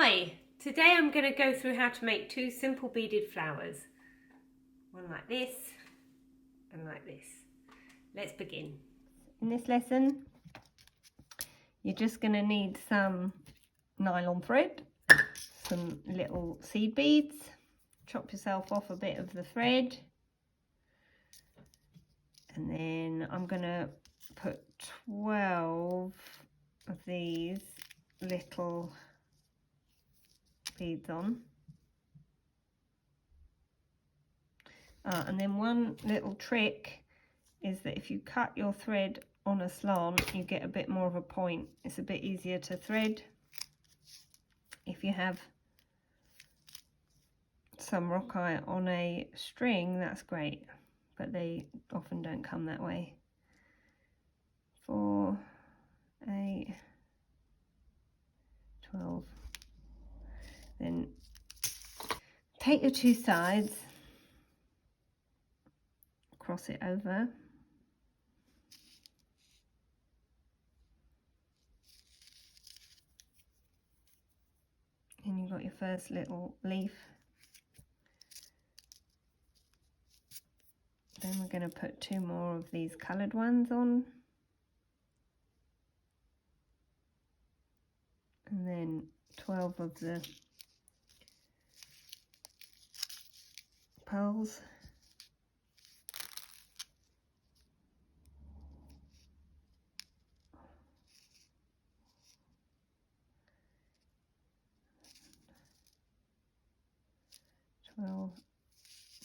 Hi, today I'm going to go through how to make two simple beaded flowers. One like this and like this. Let's begin. In this lesson, you're just going to need some nylon thread, some little seed beads, chop yourself off a bit of the thread, and then I'm going to put 12 of these little beads on. And then one little trick is that if you cut your thread on a slant, you get a bit more of a point. It's a bit easier to thread. If you have some rockeye on a string, that's great, but they often don't come that way. 4, 8, 12. Then take your two sides, cross it over, and you've got your first little leaf. Then we're going to put 2 more of these coloured ones on, and then 12 of the pearls.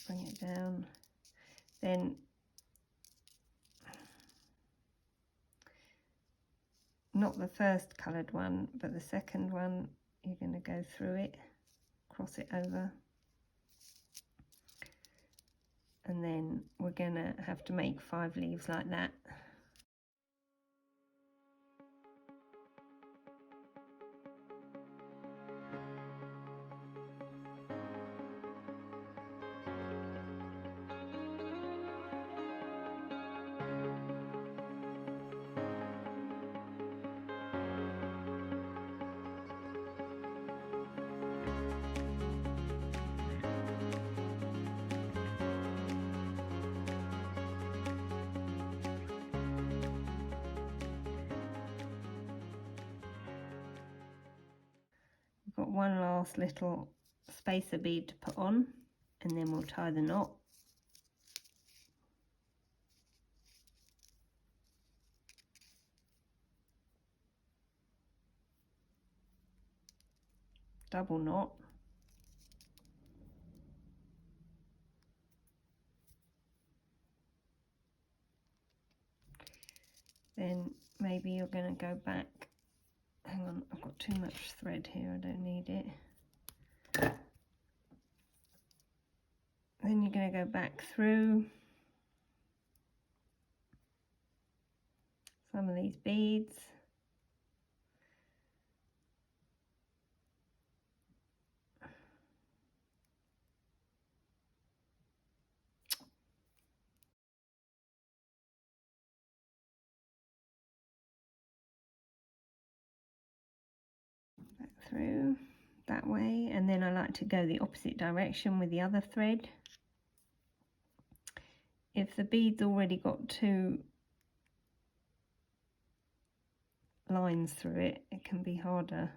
Bring it down. Then not the first coloured one, but the second one, you're going to go through it, cross it over, and then we're going to have to make 5 leaves like that. Got one last little spacer bead to put on, and then we'll tie the knot. Double knot. Then maybe you're going to go back. Hang on, I've got too much thread here, I don't need it. Then you're going to go back through some of these beads. Back through that way, and then I like to go the opposite direction with the other thread. If the bead's already got 2 lines through it, it can be harder.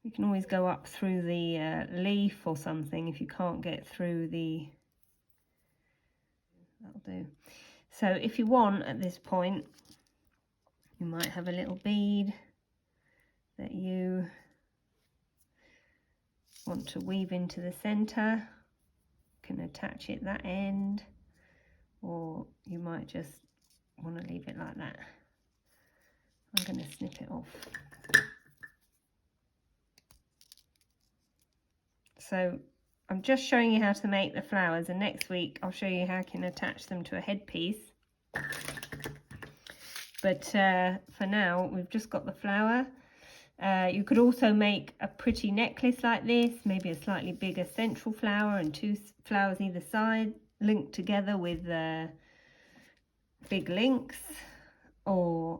You can always go up through the leaf or something if you can't get through the... That'll do. So if you want, at this point, you might have a little bead that you want to weave into the center. You can attach it that end, or you might just want to leave it like that. I'm going to snip it off. So I'm just showing you how to make the flowers, and next week I'll show you how you can attach them to a headpiece. But for now, we've just got the flower. You could also make a pretty necklace like this, maybe a slightly bigger central flower and 2 flowers either side, linked together with big links. Or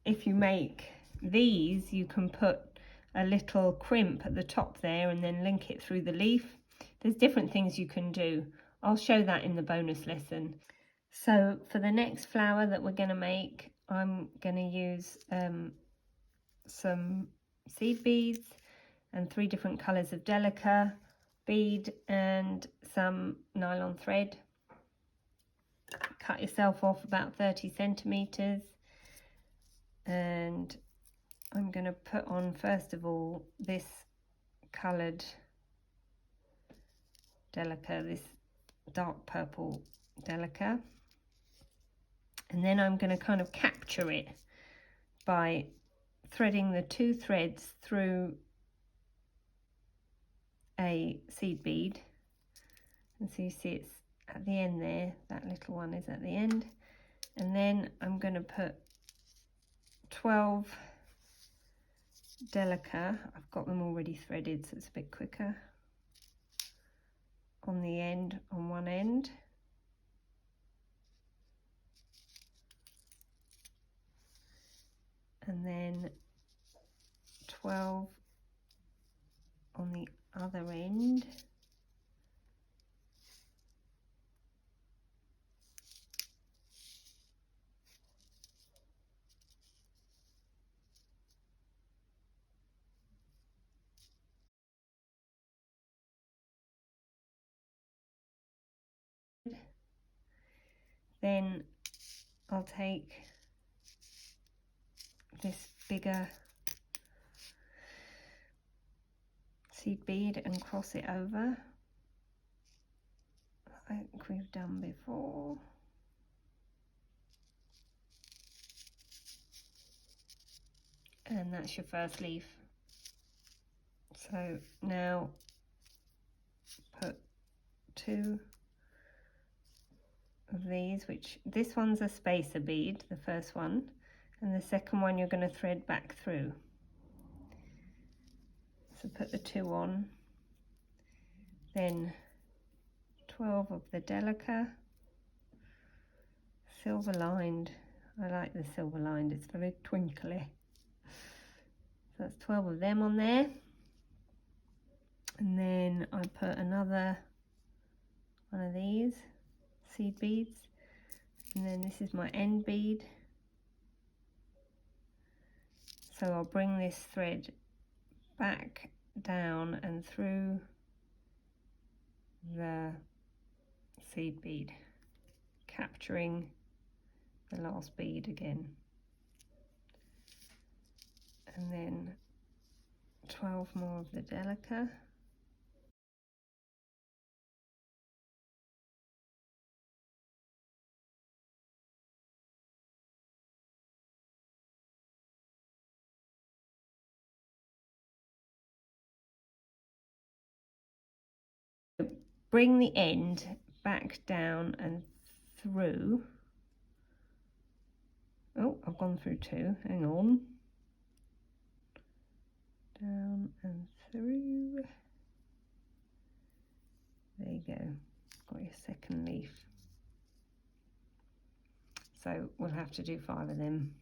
if you make these, you can put a little crimp at the top there and then link it through the leaf. There's different things you can do. I'll show that in the bonus lesson. So for the next flower that we're going to make, I'm going to use some seed beads and 3 different colours of Delica bead and some nylon thread. Cut yourself off about 30 centimetres, and I'm going to put on first of all this coloured Delica, this dark purple Delica, and then I'm going to kind of capture it by threading the 2 threads through a seed bead. And so you see it's at the end there, that little one is at the end, and then I'm going to put 12 Delica, I've got them already threaded so it's a bit quicker, on the end, on one end, and then 12 on the other end. Then I'll take this bigger seed bead and cross it over, like we've done before. And that's your first leaf. So now put 2 of these, which this one's a spacer bead, the first one, and the second one you're going to thread back through. So put the 2 on, then 12 of the Delica, silver lined. I like the silver lined, it's very twinkly. So that's 12 of them on there, and then I put another one of these seed beads, and then this is my end bead. So I'll bring this thread back down and through the seed bead, capturing the last bead again, and then 12 more of the Delica. Bring the end back down and through. Oh, I've gone through 2, hang on. Down and through. There you go, got your second leaf. So we'll have to do 5 of them.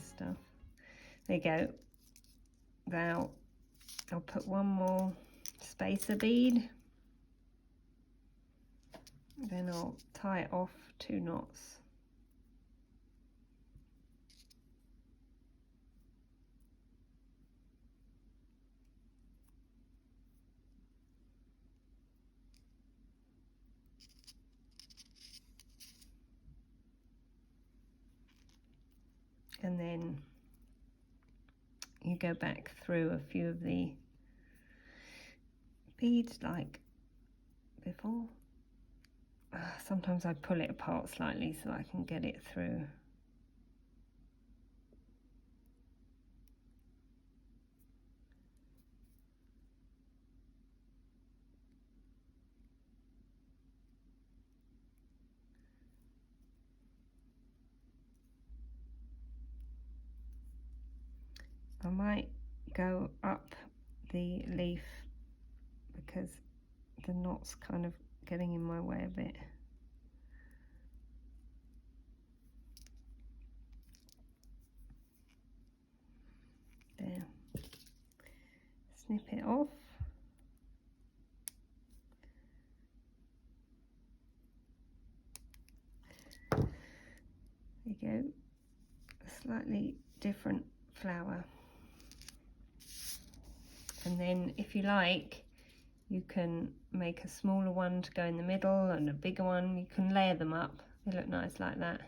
Stuff. There you go. Now I'll put one more spacer bead, then I'll tie it off 2 knots. And then you go back through a few of the beads like before. Sometimes I pull it apart slightly so I can get it through. I might go up the leaf because the knot's kind of getting in my way a bit. There. Snip it off. There you go. A slightly different flower. And then if you like, you can make a smaller one to go in the middle and a bigger one. You can layer them up. They look nice like that.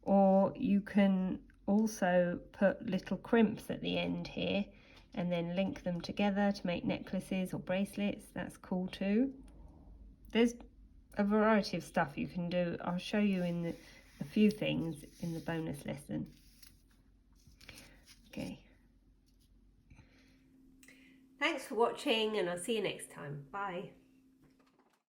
Or you can also put little crimps at the end here and then link them together to make necklaces or bracelets. That's cool too. There's a variety of stuff you can do. I'll show you in a few things in the bonus lesson. Okay. Thanks for watching, and I'll see you next time. Bye.